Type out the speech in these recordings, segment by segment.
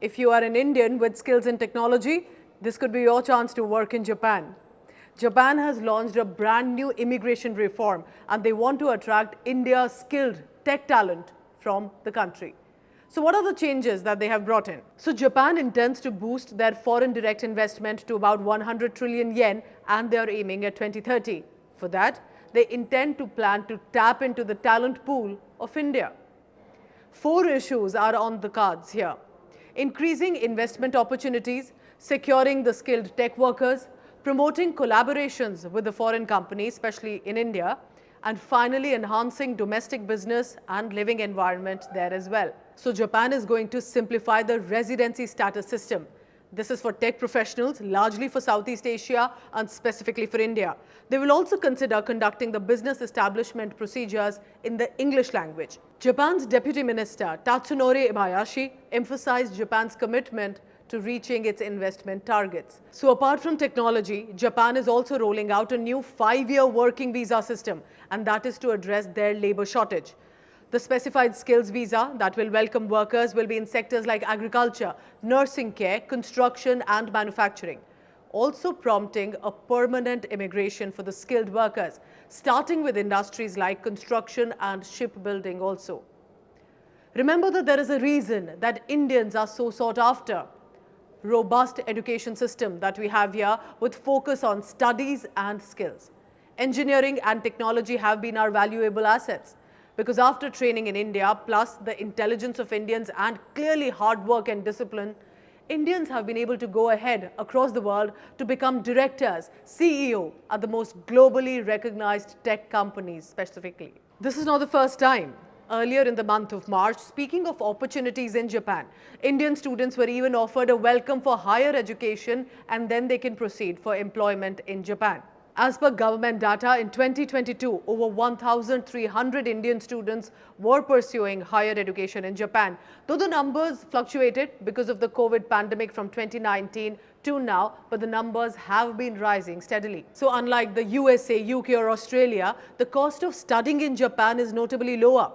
If you are an Indian with skills in technology, this could be your chance to work in Japan. Japan has launched a brand new immigration reform and they want to attract India's skilled tech talent from the country. So what are the changes that they have brought in? So Japan intends to boost their foreign direct investment to about 100 trillion yen and they are aiming at 2030. For that, they intend to plan to tap into the talent pool of India. 4 issues are on the cards here: increasing investment opportunities, securing the skilled tech workers, promoting collaborations with the foreign companies, especially in India, and finally enhancing domestic business and living environment there as well. So Japan is going to simplify the residency status system. This is for tech professionals, largely for Southeast Asia and specifically for India. They will also consider conducting the business establishment procedures in the English language. Japan's Deputy Minister Tatsunori Ibayashi emphasized Japan's commitment to reaching its investment targets. So apart from technology, Japan is also rolling out a new 5-year working visa system, and that is to address their labor shortage. The specified skills visa that will welcome workers will be in sectors like agriculture, nursing care, construction and manufacturing, also prompting a permanent immigration for the skilled workers, starting with industries like construction and shipbuilding also. Remember that there is a reason that Indians are so sought after. Robust education system that we have here with focus on studies and skills. Engineering and technology have been our valuable assets, because after training in India, plus the intelligence of Indians and clearly hard work and discipline, Indians have been able to go ahead across the world to become directors, CEO at the most globally recognized tech companies specifically. This is not the first time. Earlier in the month of March, speaking of opportunities in Japan, Indian students were even offered a welcome for higher education and then they can proceed for employment in Japan. As per government data, in 2022, over 1,300 Indian students were pursuing higher education in Japan. Though the numbers fluctuated because of the COVID pandemic from 2019 to now, but the numbers have been rising steadily. So unlike the USA, UK or Australia, the cost of studying in Japan is notably lower.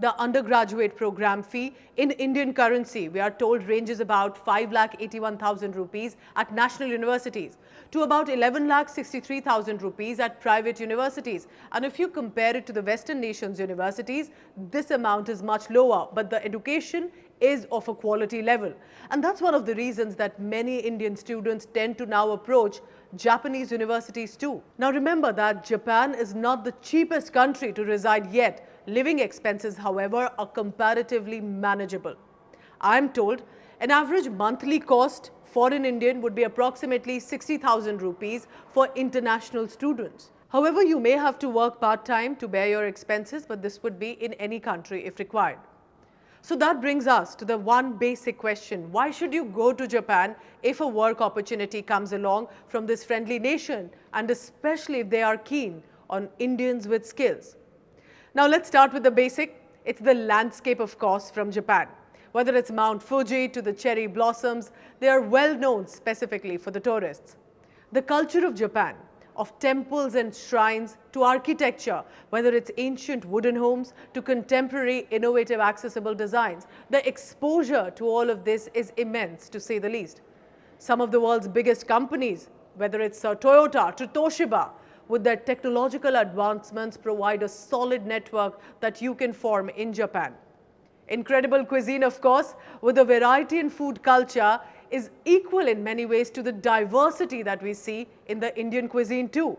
The undergraduate program fee in Indian currency, we are told, ranges about 5,81,000 rupees at national universities to about 11,63,000 rupees at private universities. And if you compare it to the Western nations' universities, this amount is much lower, but the education is of a quality level. And that's one of the reasons that many Indian students tend to now approach Japanese universities too. Now remember that Japan is not the cheapest country to reside yet. Living expenses, however, are comparatively manageable. I am told an average monthly cost for an Indian would be approximately 60,000 rupees for international students. However, you may have to work part-time to bear your expenses, but this would be in any country if required. So that brings us to the one basic question: why should you go to Japan if a work opportunity comes along from this friendly nation, and especially if they are keen on Indians with skills? Now let's start with the basic. It's the landscape, of course, from Japan. Whether it's Mount Fuji to the cherry blossoms, they are well known specifically for the tourists. The culture of Japan, of temples and shrines to architecture, whether it's ancient wooden homes to contemporary innovative accessible designs, the exposure to all of this is immense, to say the least. Some of the world's biggest companies, whether it's Toyota to Toshiba, with their technological advancements provide a solid network that you can form in Japan. Incredible cuisine, of course, with a variety in food culture, is equal in many ways to the diversity that we see in the Indian cuisine too.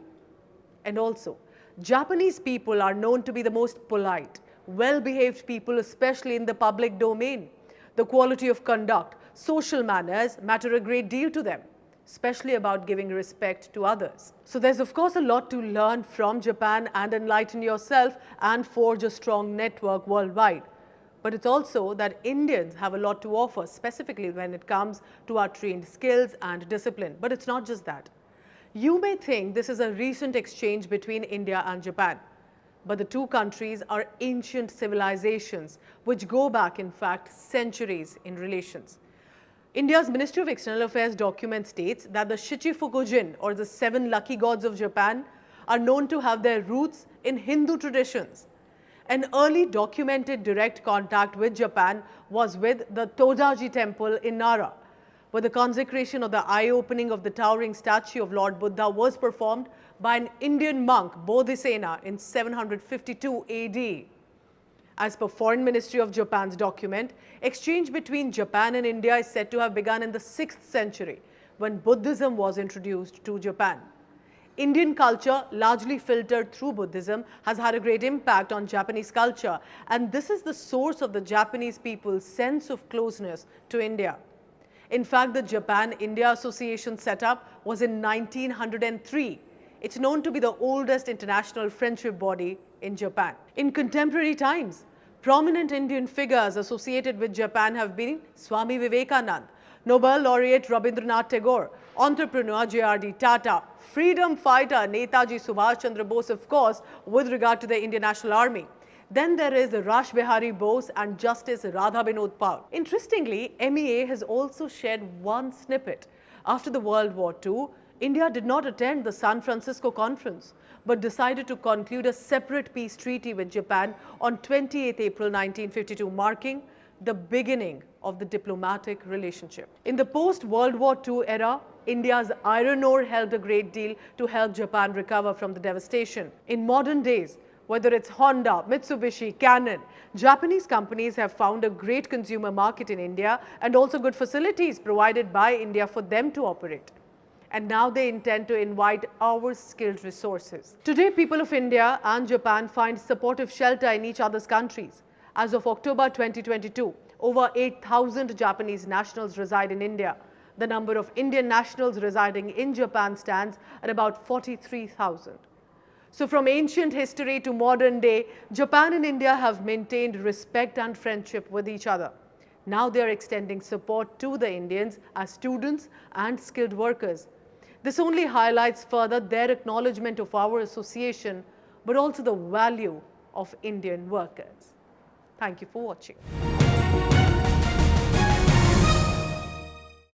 And also, Japanese people are known to be the most polite, well-behaved people, especially in the public domain. The quality of conduct, social manners matter a great deal to them, especially about giving respect to others. So there's of course a lot to learn from Japan and enlighten yourself and forge a strong network worldwide. But it's also that Indians have a lot to offer, specifically when it comes to our trained skills and discipline. But it's not just that. You may think this is a recent exchange between India and Japan, but the two countries are ancient civilizations which go back, in fact, centuries in relations. India's Ministry of External Affairs document states that the Shichifukujin, or the 7 lucky gods of Japan, are known to have their roots in Hindu traditions. An early documented direct contact with Japan was with the Todaji temple in Nara, where the consecration of the eye-opening of the towering statue of Lord Buddha was performed by an Indian monk, Bodhisena, in 752 AD. As per Foreign Ministry of Japan's document, exchange between Japan and India is said to have begun in the 6th century, when Buddhism was introduced to Japan. Indian culture, largely filtered through Buddhism, has had a great impact on Japanese culture, and this is the source of the Japanese people's sense of closeness to India. In fact, the Japan-India Association setup was in 1903. It's known to be the oldest international friendship body in Japan. In contemporary times, prominent Indian figures associated with Japan have been Swami Vivekananda, Nobel laureate Rabindranath Tagore, entrepreneur J.R.D. Tata, freedom fighter Netaji Subhash Chandra Bose, of course, with regard to the Indian National Army. Then there is Rash Behari Bose and Justice Radha Binod Paul. Interestingly, MEA has also shared one snippet. After the World War II, India did not attend the San Francisco Conference, but decided to conclude a separate peace treaty with Japan on 28 April 1952, marking the beginning of the diplomatic relationship. In the post-World War II era, India's iron ore helped a great deal to help Japan recover from the devastation. In modern days, whether it's Honda, Mitsubishi, Canon, Japanese companies have found a great consumer market in India and also good facilities provided by India for them to operate. And now they intend to invite our skilled resources. Today, people of India and Japan find supportive shelter in each other's countries. As of October 2022, over 8,000 Japanese nationals reside in India. The number of Indian nationals residing in Japan stands at about 43,000. So from ancient history to modern day, Japan and India have maintained respect and friendship with each other. Now they are extending support to the Indians as students and skilled workers. This only highlights further their acknowledgement of our association, but also the value of Indian workers. Thank you for watching.